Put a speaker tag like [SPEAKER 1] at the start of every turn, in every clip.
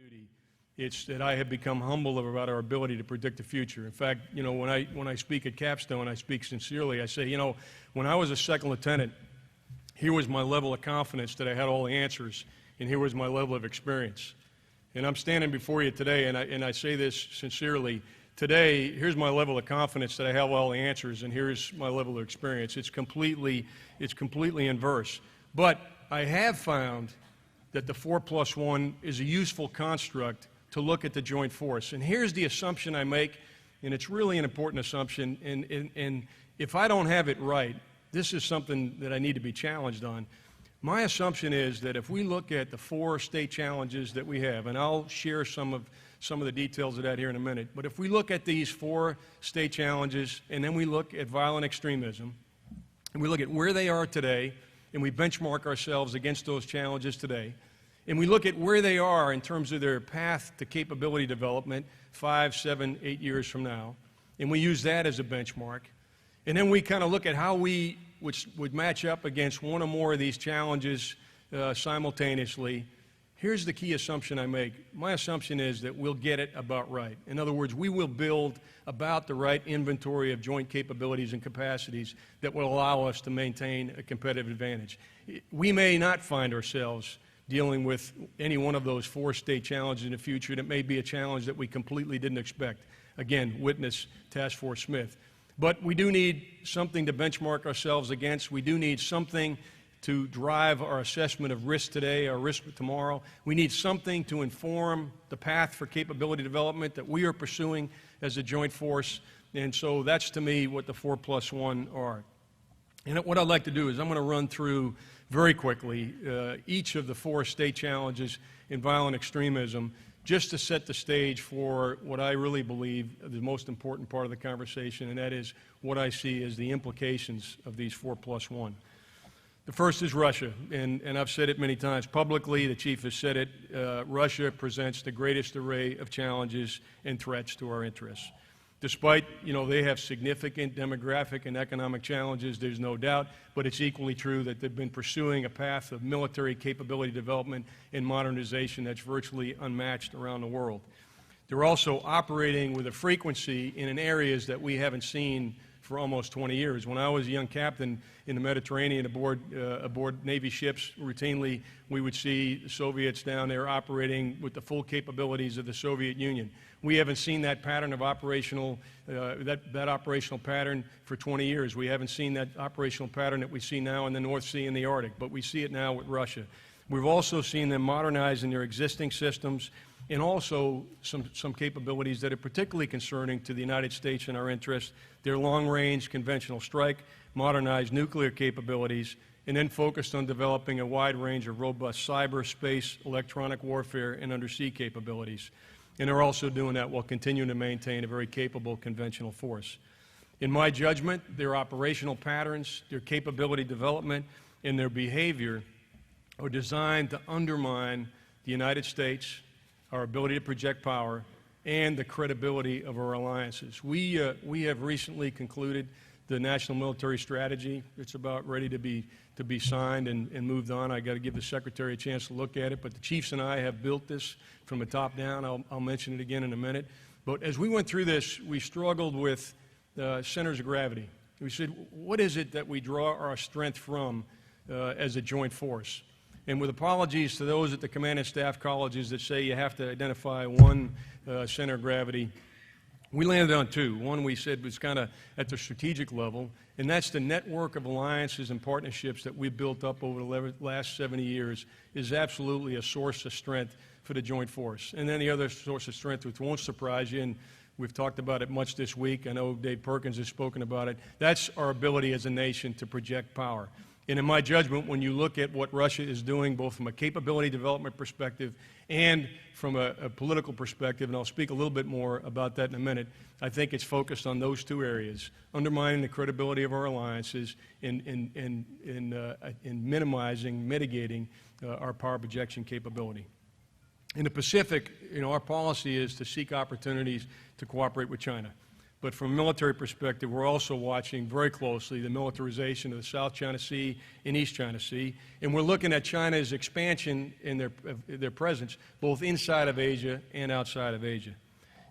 [SPEAKER 1] duty. It's that I have become humble about our ability to predict the future. In fact, you know, when I speak at Capstone, I speak sincerely. I say, you know, when I was a second lieutenant, here was my level of confidence that I had all the answers, and here was my level of experience. And I'm standing before you today, and I say this sincerely. Today, here's my level of confidence that I have all the answers, and here's my level of experience. It's completely inverse. But I have found that the 4+1 is a useful construct to look at the joint force. And here's the assumption I make, and it's really an important assumption, and if I don't have it right, this is something that I need to be challenged on. My assumption is that if we look at the 4 state challenges that we have, and I'll share some of the details of that here in a minute, but if we look at these 4 state challenges, and then we look at violent extremism, and we look at where they are today, and we benchmark ourselves against those challenges today, and we look at where they are in terms of their path to capability development 5, 7, 8 years from now, and we use that as a benchmark, and then we kind of look at how we would match up against one or more of these challenges simultaneously. Here's the key assumption I make. My assumption is that we'll get it about right. In other words, we will build about the right inventory of joint capabilities and capacities that will allow us to maintain a competitive advantage. We may not find ourselves dealing with any one of those 4 state challenges in the future, and it may be a challenge that we completely didn't expect. Again, witness Task Force Smith. But we do need something to benchmark ourselves against. We do need something to drive our assessment of risk today, our risk tomorrow. We need something to inform the path for capability development that we are pursuing as a joint force. And so that's, to me, what the 4+1 are. And what I'd like to do is I'm going to run through very quickly each of the 4 state challenges in violent extremism, just to set the stage for what I really believe the most important part of the conversation, and that is what I see as the implications of these 4+1. The first is Russia, and I've said it many times publicly, the Chief has said it, Russia presents the greatest array of challenges and threats to our interests. Despite, you know, they have significant demographic and economic challenges, there's no doubt, but it's equally true that they've been pursuing a path of military capability development and modernization that's virtually unmatched around the world. They're also operating with a frequency in areas that we haven't seen for almost 20 years. When I was a young captain in the Mediterranean aboard Navy ships, routinely we would see the Soviets down there operating with the full capabilities of the Soviet Union. We haven't seen that pattern of operational, that operational pattern for 20 years. We haven't seen that operational pattern that we see now in the North Sea and the Arctic, but we see it now with Russia. We've also seen them modernizing their existing systems and also some capabilities that are particularly concerning to the United States and our interests, their long-range conventional strike, modernized nuclear capabilities, and then focused on developing a wide range of robust cyber, space, electronic warfare, and undersea capabilities. And they're also doing that while continuing to maintain a very capable conventional force. In my judgment, their operational patterns, their capability development, and their behavior are designed to undermine the United States, our ability to project power, and the credibility of our alliances. We have recently concluded the National Military Strategy. It's about ready to be signed and moved on. I got to give the Secretary a chance to look at it, but the chiefs and I have built this from the top down. I'll mention it again in a minute. But as we went through this, we struggled with centers of gravity. We said, what is it that we draw our strength from as a joint force? And with apologies to those at the command and staff colleges that say you have to identify one center of gravity, we landed on 2. One we said was kind of at the strategic level, and that's the network of alliances and partnerships that we've built up over the last 70 years is absolutely a source of strength for the joint force. And then the other source of strength, which won't surprise you, and we've talked about it much this week, I know Dave Perkins has spoken about it, that's our ability as a nation to project power. And in my judgment, when you look at what Russia is doing, both from a capability development perspective and from a political perspective, and I'll speak a little bit more about that in a minute, I think it's focused on those 2 areas, undermining the credibility of our alliances and minimizing, mitigating our power projection capability. In the Pacific, you know, our policy is to seek opportunities to cooperate with China. But from a military perspective, we're also watching very closely the militarization of the South China Sea and East China Sea. And we're looking at China's expansion in their presence, both inside of Asia and outside of Asia.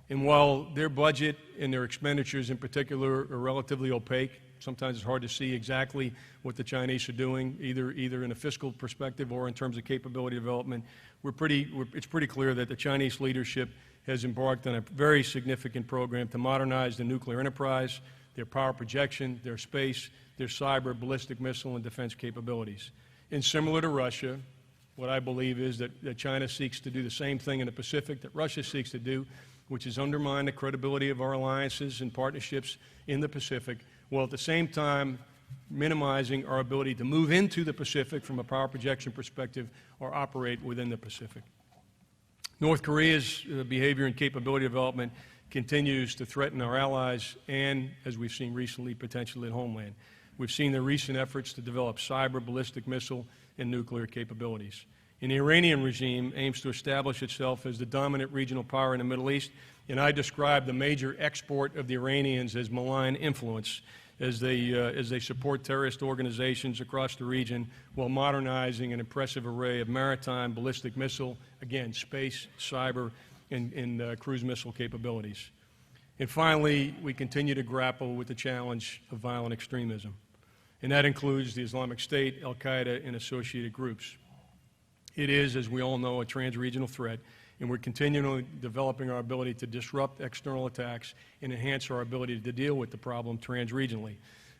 [SPEAKER 1] And while their budget and their expenditures in particular are relatively opaque, sometimes it's hard to see exactly what the Chinese are doing, either in a fiscal perspective or in terms of capability development. It's pretty clear that the Chinese leadership has embarked on a very significant program to modernize the nuclear enterprise, their power projection, their space, their cyber, ballistic missile, and defense capabilities. And similar to Russia, what I believe is that China seeks to do the same thing in the Pacific that Russia seeks to do, which is undermine the credibility of our alliances and partnerships in the Pacific, while at the same time minimizing our ability to move into the Pacific from a power projection perspective or operate within the Pacific. North Korea's behavior and capability development continues to threaten our allies and, as we've seen recently, potentially at homeland. We've seen the recent efforts to develop cyber, ballistic missile, and nuclear capabilities. And the Iranian regime aims to establish itself as the dominant regional power in the Middle East, and I describe the major export of the Iranians as malign influence, as they support terrorist organizations across the region while modernizing an impressive array of maritime, ballistic missile, again, space, cyber, and cruise missile capabilities. And finally, we continue to grapple with the challenge of violent extremism, and that includes the Islamic State, Al-Qaeda, and associated groups. It is, as we all know, a trans-regional threat, and we're continually developing our ability to disrupt external attacks and enhance our ability to deal with the problem trans-regionally.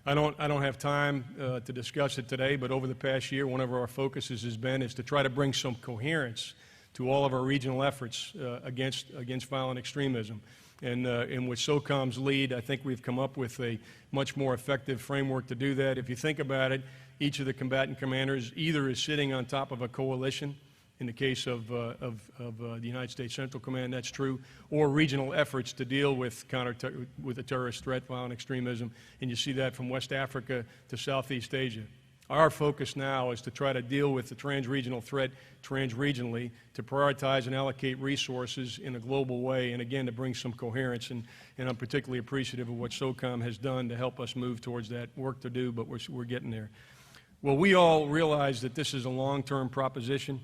[SPEAKER 1] I don't have time to discuss it today, but over the past year, one of our focuses has been to try to bring some coherence to all of our regional efforts against violent extremism. And with SOCOM's lead, I think we've come up with a much more effective framework to do that. If you think about it, each of the combatant commanders either is sitting on top of a coalition. In the case of the United States Central Command, that's true, or regional efforts to deal with the terrorist threat, violent extremism, and you see that from West Africa to Southeast Asia. Our focus now is to try to deal with the trans-regional threat trans-regionally, to prioritize and allocate resources in a global way, and again, to bring some coherence, and I'm particularly appreciative of what SOCOM has done to help us move towards that. Work to do, but we're getting there. Well, we all realize that this is a long-term proposition.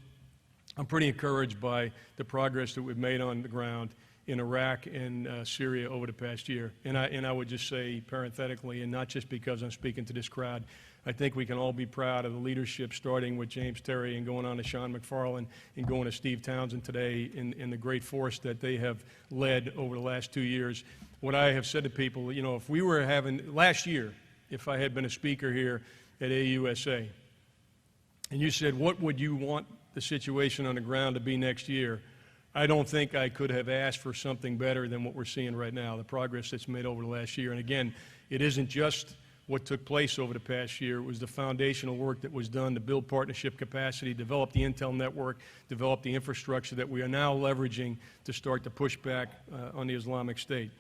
[SPEAKER 1] I'm pretty encouraged by the progress that we've made on the ground in Iraq and Syria over the past year. And I would just say parenthetically, and not just because I'm speaking to this crowd, I think we can all be proud of the leadership, starting with James Terry and going on to Sean McFarland and going to Steve Townsend today, in the great force that they have led over the last 2 years. What I have said to people, you know, if we were having, last year, if I had been a speaker here at AUSA, and you said, what would you want the situation on the ground to be next year, I don't think I could have asked for something better than what we're seeing right now, the progress that's made over the last year. And again, it isn't just what took place over the past year. It was the foundational work that was done to build partnership capacity, develop the intel network, develop the infrastructure that we are now leveraging to start to push back on the Islamic State.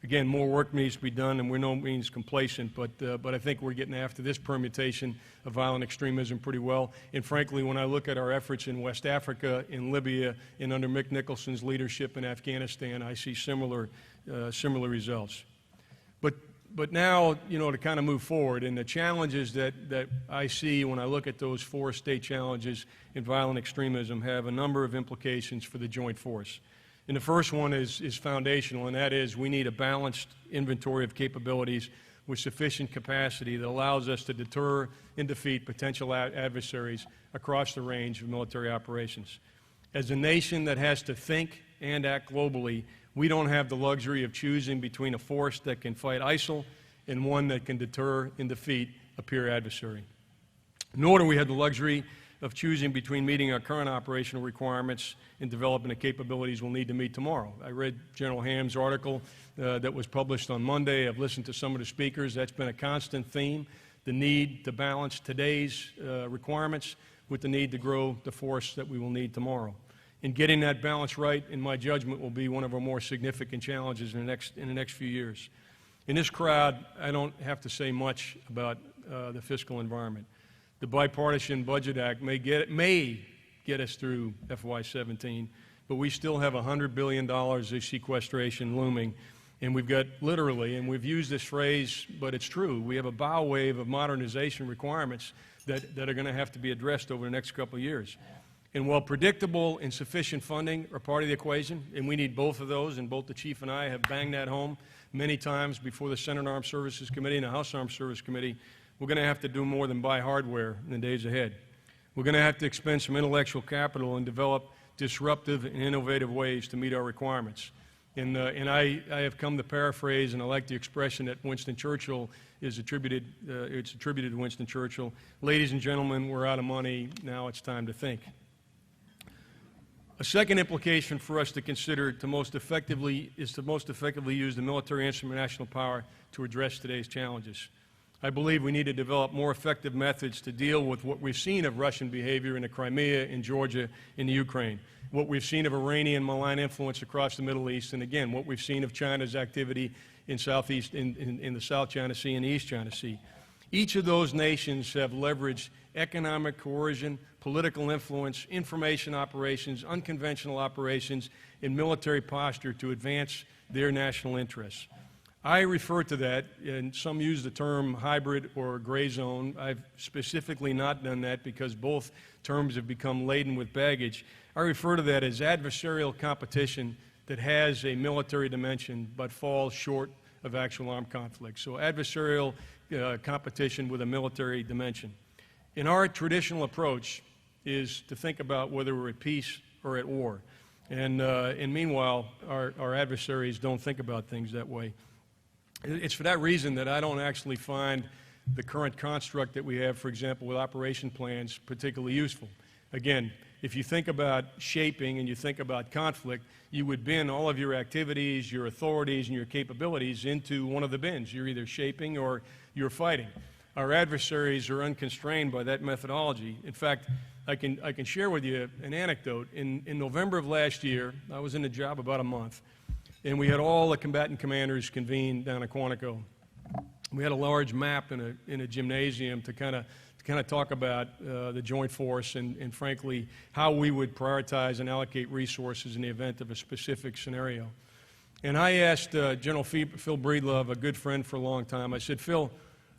[SPEAKER 1] Again, more work needs to be done, and we're no means complacent, but I think we're getting after this permutation of violent extremism pretty well. And frankly, when I look at our efforts in West Africa, in Libya, and under Mick Nicholson's leadership in Afghanistan, I see similar results. But now, you know, to kind of move forward, and the challenges that I see when I look at those 4 state challenges in violent extremism have a number of implications for the joint force. And the first one is foundational, and that is we need a balanced inventory of capabilities with sufficient capacity that allows us to deter and defeat potential adversaries across the range of military operations. As a nation that has to think and act globally, we don't have the luxury of choosing between a force that can fight ISIL and one that can deter and defeat a peer adversary. Nor do we have the luxury of choosing between meeting our current operational requirements and developing the capabilities we'll need to meet tomorrow. I read General Ham's article that was published on Monday. I've listened to some of the speakers. That's been a constant theme, the need to balance today's requirements with the need to grow the force that we will need tomorrow. And getting that balance right, in my judgment, will be one of our more significant challenges in the next few years. In this crowd, I don't have to say much about the fiscal environment. The Bipartisan Budget Act may get us through FY17, but we still have $100 billion of sequestration looming, And we've got literally, and we've used this phrase, but it's true, we have a bow wave of modernization requirements that are going to have to be addressed over the next couple of years. And while predictable and sufficient funding are part of the equation, and we need both of those, and both the Chief and I have banged that home many times before the Senate Armed Services Committee and the House Armed Services Committee, we're going to have to do more than buy hardware in the days ahead. We're going to have to expend some intellectual capital and develop disruptive and innovative ways to meet our requirements. And I have come to paraphrase, and I like the expression that Winston Churchill is attributed, it's attributed to Winston Churchill: ladies and gentlemen, we're out of money, now it's time to think. A second implication for us to consider is to most effectively use the military instrument national power to address today's challenges. I believe we need to develop more effective methods to deal with what we've seen of Russian behavior in the Crimea, in Georgia, in the Ukraine, what we've seen of Iranian malign influence across the Middle East, and again, what we've seen of China's activity in the South China Sea and the East China Sea. Each of those nations have leveraged economic coercion, political influence, information operations, unconventional operations, and military posture to advance their national interests. I refer to that, and some use the term hybrid or gray zone. I've specifically not done that because both terms have become laden with baggage. I refer to that as adversarial competition that has a military dimension but falls short of actual armed conflict. So adversarial competition with a military dimension. In our traditional approach is to think about whether we're at peace or at war. And meanwhile, our adversaries don't think about things that way. It's for that reason that I don't actually find the current construct that we have, for example, with operation plans, particularly useful. Again, if you think about shaping and you think about conflict, you would bin all of your activities, your authorities, and your capabilities into one of the bins. You're either shaping or you're fighting. Our adversaries are unconstrained by that methodology. In fact, I can share with you an anecdote. In November of last year, I was in the job about a month, and we had all the combatant commanders convened down at Quantico. We had a large map in a gymnasium to kind of talk about the joint force and frankly, how we would prioritize and allocate resources in the event of a specific scenario. And I asked General Phil Breedlove, a good friend for a long time, I said, Phil,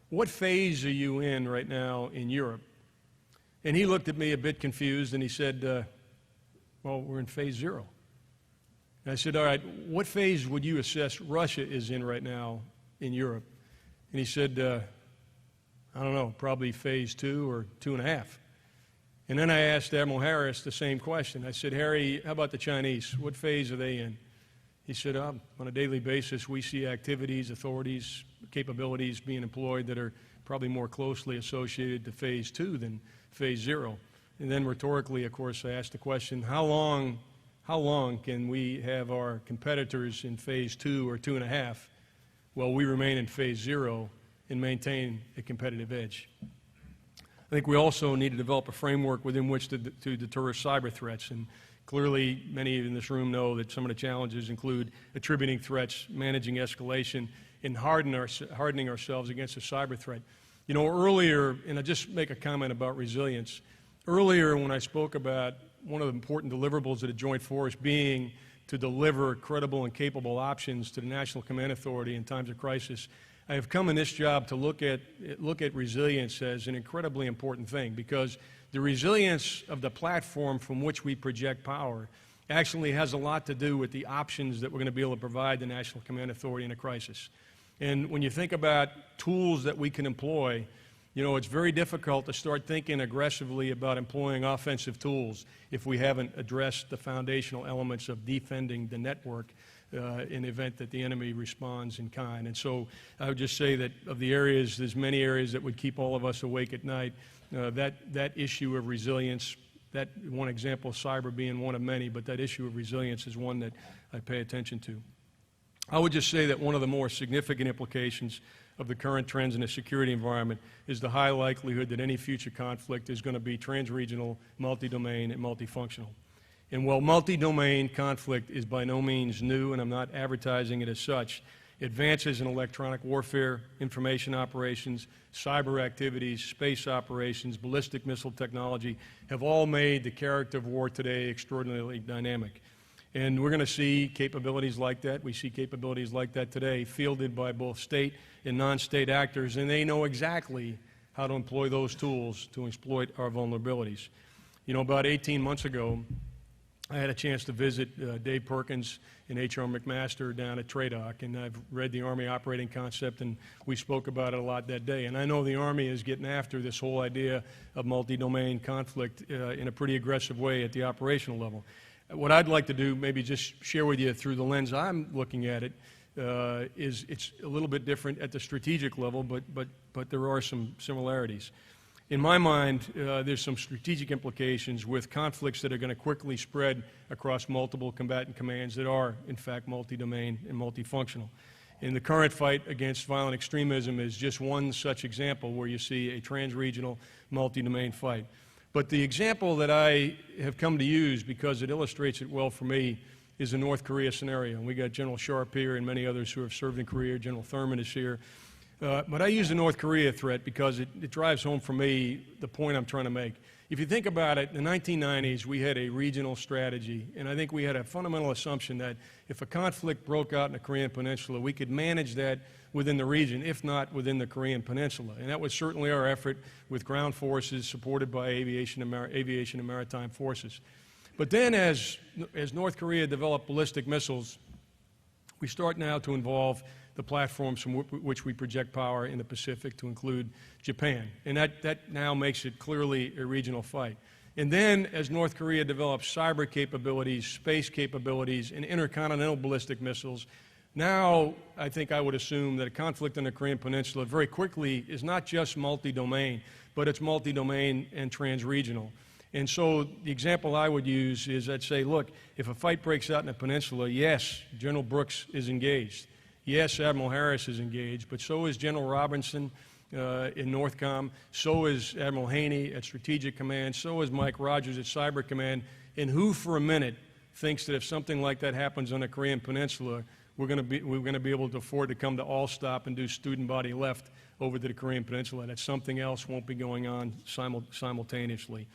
[SPEAKER 1] what phase are you in right now in Europe? And he looked at me a bit confused and he said, well, we're in phase 0. And I said, all right, what phase would you assess Russia is in right now in Europe? And he said, I don't know, probably phase 2 or 2.5. And then I asked Admiral Harris the same question. I said, Harry, how about the Chinese? What phase are they in? He said, on a daily basis, we see activities, authorities, capabilities being employed that are probably more closely associated to phase 2 than phase 0. And then rhetorically, of course, I asked the question, how long can we have our competitors in phase 2 or 2.5 while we remain in phase 0 and maintain a competitive edge? I think we also need to develop a framework within which to deter cyber threats. And clearly, many in this room know that some of the challenges include attributing threats, managing escalation, and hardening ourselves against a cyber threat. You know, earlier, and I'll just make a comment about resilience. Earlier, when I spoke about one of the important deliverables of the Joint Force being to deliver credible and capable options to the National Command Authority in times of crisis, I have come in this job to look at resilience as an incredibly important thing, because the resilience of the platform from which we project power actually has a lot to do with the options that we're going to be able to provide the National Command Authority in a crisis. And when you think about tools that we can employ, you know, it's very difficult to start thinking aggressively about employing offensive tools if we haven't addressed the foundational elements of defending the network in the event that the enemy responds in kind. And so I would just say that of the areas, there's many areas that would keep all of us awake at night. That issue of resilience, that one example, cyber being one of many, but that issue of resilience is one that I pay attention to. I would just say that one of the more significant implications of the current trends in the security environment is the high likelihood that any future conflict is going to be transregional, multi-domain, and multifunctional. And while multi-domain conflict is by no means new, and I'm not advertising it as such, advances in electronic warfare, information operations, cyber activities, space operations, ballistic missile technology have all made the character of war today extraordinarily dynamic. And we're going to see capabilities like that. We see capabilities like that today fielded by both state and non-state actors, and they know exactly how to employ those tools to exploit our vulnerabilities. You know, about 18 months ago, I had a chance to visit Dave Perkins and H.R. McMaster down at TRADOC, and I've read the Army operating concept, and we spoke about it a lot that day. And I know the Army is getting after this whole idea of multi-domain conflict in a pretty aggressive way at the operational level. What I'd like to do, maybe just share with you through the lens I'm looking at it, is it's a little bit different at the strategic level, but there are some similarities. In my mind, there's some strategic implications with conflicts that are going to quickly spread across multiple combatant commands that are, in fact, multi-domain and multifunctional. And the current fight against violent extremism is just one such example where you see a trans-regional, multi-domain fight. But the example that I have come to use, because it illustrates it well for me, is the North Korea scenario. And we got General Sharp here and many others who have served in Korea. General Thurman is here. But I use the North Korea threat because it drives home for me the point I'm trying to make. If you think about it, in the 1990s, we had a regional strategy, and I think we had a fundamental assumption that if a conflict broke out in the Korean Peninsula, we could manage that within the region, if not within the Korean Peninsula. And that was certainly our effort with ground forces supported by aviation and maritime forces. But then as North Korea developed ballistic missiles, we start now to involve the platforms from which we project power in the Pacific, to include Japan. And that now makes it clearly a regional fight. And then as North Korea develops cyber capabilities, space capabilities, and intercontinental ballistic missiles, now I think I would assume that a conflict in the Korean Peninsula very quickly is not just multi-domain, but it's multi-domain and trans-regional. And so the example I would use is I'd say, look, if a fight breaks out in the peninsula, yes, General Brooks is engaged. Yes, Admiral Harris is engaged, but so is General Robinson in NORTHCOM, so is Admiral Haney at Strategic Command, so is Mike Rogers at Cyber Command. And who for a minute thinks that if something like that happens on the Korean Peninsula, we're going to be able to afford to come to all stop and do student body left over to the Korean Peninsula, that something else won't be going on simultaneously.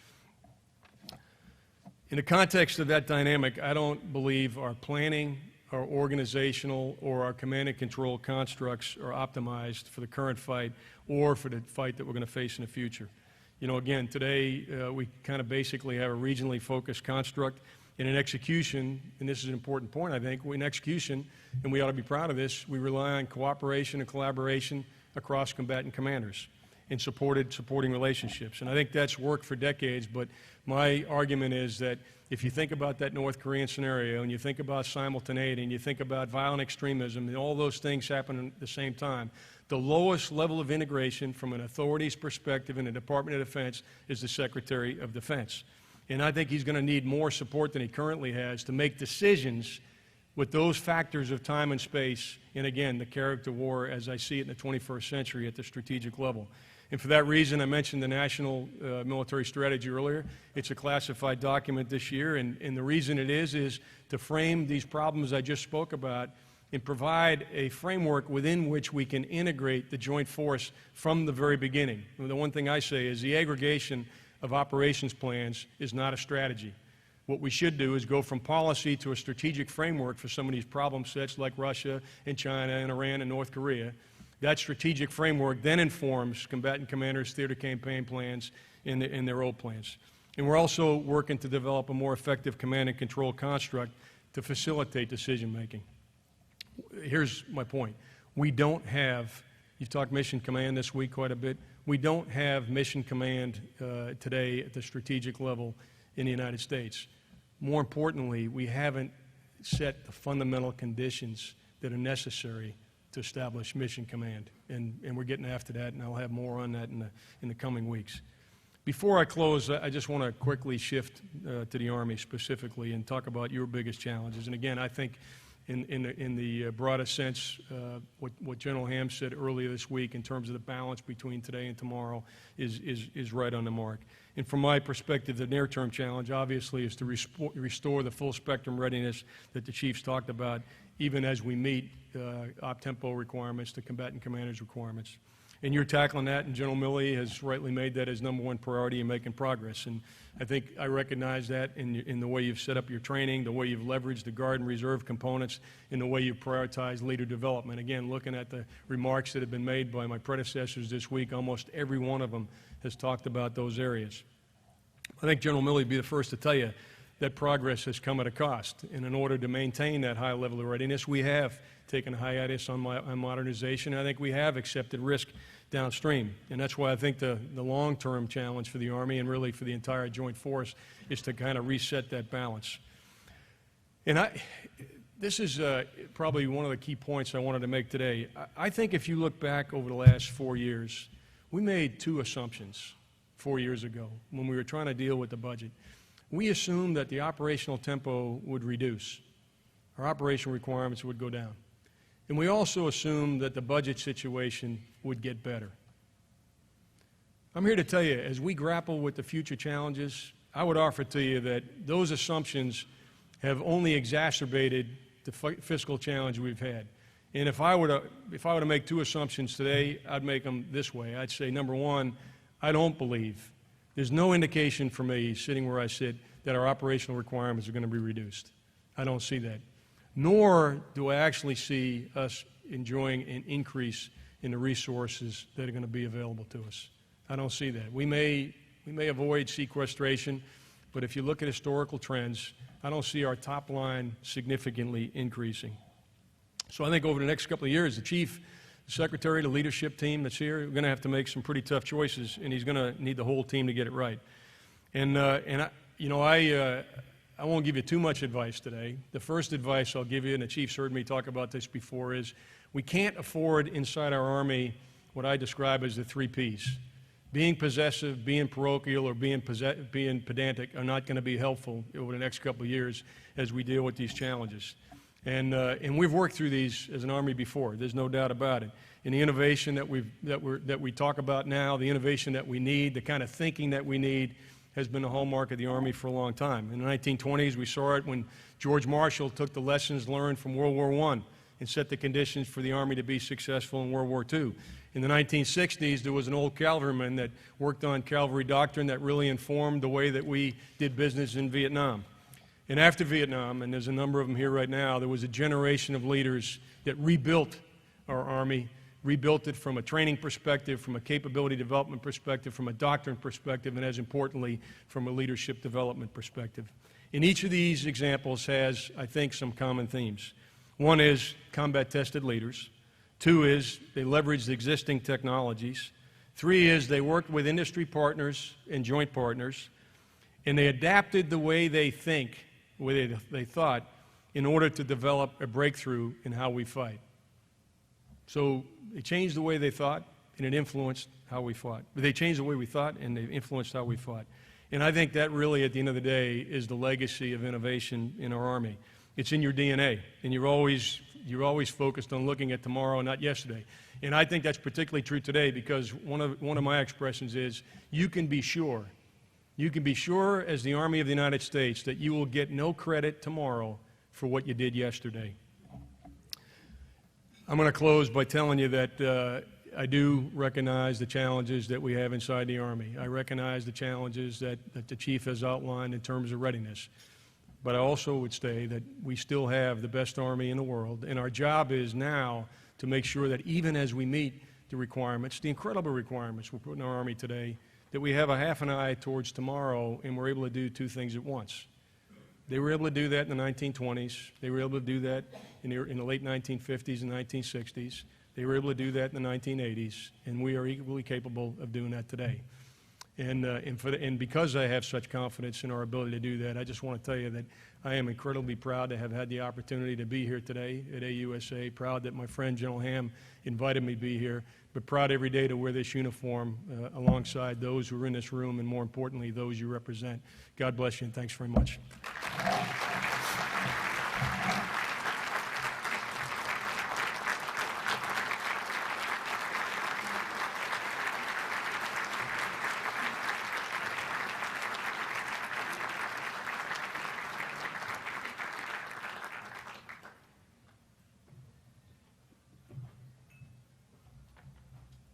[SPEAKER 1] In the context of that dynamic, I don't believe our planning, our organizational, or our command and control constructs are optimized for the current fight or for the fight that we're going to face in the future. You know, again, today we kind of basically have a regionally focused construct. And in execution, and this is an important point, I think, in execution, and we ought to be proud of this, we rely on cooperation and collaboration across combatant commanders and supporting relationships. And I think that's worked for decades, but my argument is that if you think about that North Korean scenario and you think about simultaneity and you think about violent extremism and all those things happen at the same time, the lowest level of integration from an authority's perspective in the Department of Defense is the Secretary of Defense. And I think he's going to need more support than he currently has to make decisions with those factors of time and space, and again, the character of war as I see it in the 21st century at the strategic level. And for that reason, I mentioned the National Military Strategy earlier. It's a classified document this year, and the reason it is to frame these problems I just spoke about and provide a framework within which we can integrate the joint force from the very beginning. And the one thing I say is the aggregation of operations plans is not a strategy. What we should do is go from policy to a strategic framework for some of these problem sets like Russia and China and Iran and North Korea. That strategic framework then informs combatant commanders' theater campaign plans and their role plans. And we're also working to develop a more effective command and control construct to facilitate decision making. Here's my point. We don't have, you've talked mission command this week quite a bit, we don't have mission command today at the strategic level in the United States. More importantly, we haven't set the fundamental conditions that are necessary to establish mission command, and we're getting after that, and I'll have more on that in the coming weeks. Before I close, I just want to quickly shift to the Army specifically and talk about your biggest challenges. And again, I think in the broadest sense, what General Ham said earlier this week in terms of the balance between today and tomorrow is right on the mark. And from my perspective, the near-term challenge, obviously, is to restore the full spectrum readiness that the chiefs talked about, even as we meet op tempo requirements, the combatant commanders' requirements. And you're tackling that, and General Milley has rightly made that his #1 priority in making progress. And I think I recognize that in the way you've set up your training, the way you've leveraged the Guard and Reserve components, in the way you've prioritized leader development. Again, looking at the remarks that have been made by my predecessors this week, almost every one of them has talked about those areas. I think General Milley would be the first to tell you that progress has come at a cost. And in order to maintain that high level of readiness, we have taken a hiatus on modernization. I think we have accepted risk downstream. And that's why I think the long-term challenge for the Army and really for the entire Joint Force is to kind of reset that balance. And this is probably one of the key points I wanted to make today. I think if you look back over the last 4 years, we made 2 assumptions 4 years ago when we were trying to deal with the budget. We assumed that the operational tempo would reduce. Our operational requirements would go down. And we also assumed that the budget situation would get better. I'm here to tell you, as we grapple with the future challenges, I would offer to you that those assumptions have only exacerbated the fiscal challenge we've had. And if I were to make 2 assumptions today, I'd make them this way. I'd say, #1, I don't believe, there's no indication for me, sitting where I sit, that our operational requirements are going to be reduced. I don't see that. Nor do I actually see us enjoying an increase in the resources that are going to be available to us. I don't see that. We may avoid sequestration, but if you look at historical trends, I don't see our top line significantly increasing. So I think over the next couple of years, the Chief, the Secretary, the leadership team that's here, we're going to have to make some pretty tough choices, and he's going to need the whole team to get it right. I won't give you too much advice today. The first advice I'll give you, and the Chief's heard me talk about this before, is we can't afford inside our Army what I describe as the 3 Ps. Being possessive, being parochial, or being pedantic are not going to be helpful over the next couple of years as we deal with these challenges. And we've worked through these as an Army before. There's no doubt about it. And the innovation that we talk about now, the innovation that we need, the kind of thinking that we need, has been a hallmark of the Army for a long time. In the 1920s, we saw it when George Marshall took the lessons learned from World War I and set the conditions for the Army to be successful in World War II. In the 1960s, there was an old cavalryman that worked on cavalry doctrine that really informed the way that we did business in Vietnam. And after Vietnam, and there's a number of them here right now, there was a generation of leaders that rebuilt our Army, rebuilt it from a training perspective, from a capability development perspective, from a doctrine perspective, and as importantly, from a leadership development perspective. And each of these examples has, I think, some common themes. 1 is combat-tested leaders. 2 is they leveraged existing technologies. 3 is they worked with industry partners and joint partners, and they adapted the way they think, the way they thought, in order to develop a breakthrough in how we fight. So they changed the way they thought, and it influenced how we fought. They changed the way we thought, and they influenced how we fought. And I think that really, at the end of the day, is the legacy of innovation in our Army. It's in your DNA, and you're always focused on looking at tomorrow, not yesterday. And I think that's particularly true today because one of my expressions is you can be sure as the Army of the United States that you will get no credit tomorrow for what you did yesterday. I'm going to close by telling you that I do recognize the challenges that we have inside the Army. I recognize the challenges that the Chief has outlined in terms of readiness. But I also would say that we still have the best Army in the world, and our job is now to make sure that even as we meet the requirements, the incredible requirements we're putting in our Army today, that we have a half an eye towards tomorrow and we're able to do 2 things at once. They were able to do that in the 1920s. They were able to do that in the late 1950s and 1960s. They were able to do that in the 1980s, and we are equally capable of doing that today. And because I have such confidence in our ability to do that, I just want to tell you that I am incredibly proud to have had the opportunity to be here today at AUSA, proud that my friend General Ham invited me to be here, but proud every day to wear this uniform alongside those who are in this room and, more importantly, those you represent. God bless you, and thanks very much.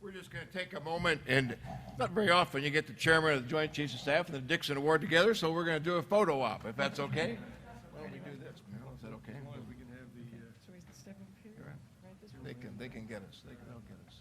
[SPEAKER 2] We're just going to take a moment, and not very often you get the chairman of the Joint Chiefs of Staff and the Dixon Award together, so we're going to do a photo op, if that's okay. Why don't we do this, Mel? Is that okay?
[SPEAKER 1] As long as we can have the,
[SPEAKER 3] So we step up here,
[SPEAKER 2] Right.
[SPEAKER 3] right this way.
[SPEAKER 2] They can get us. They'll get us.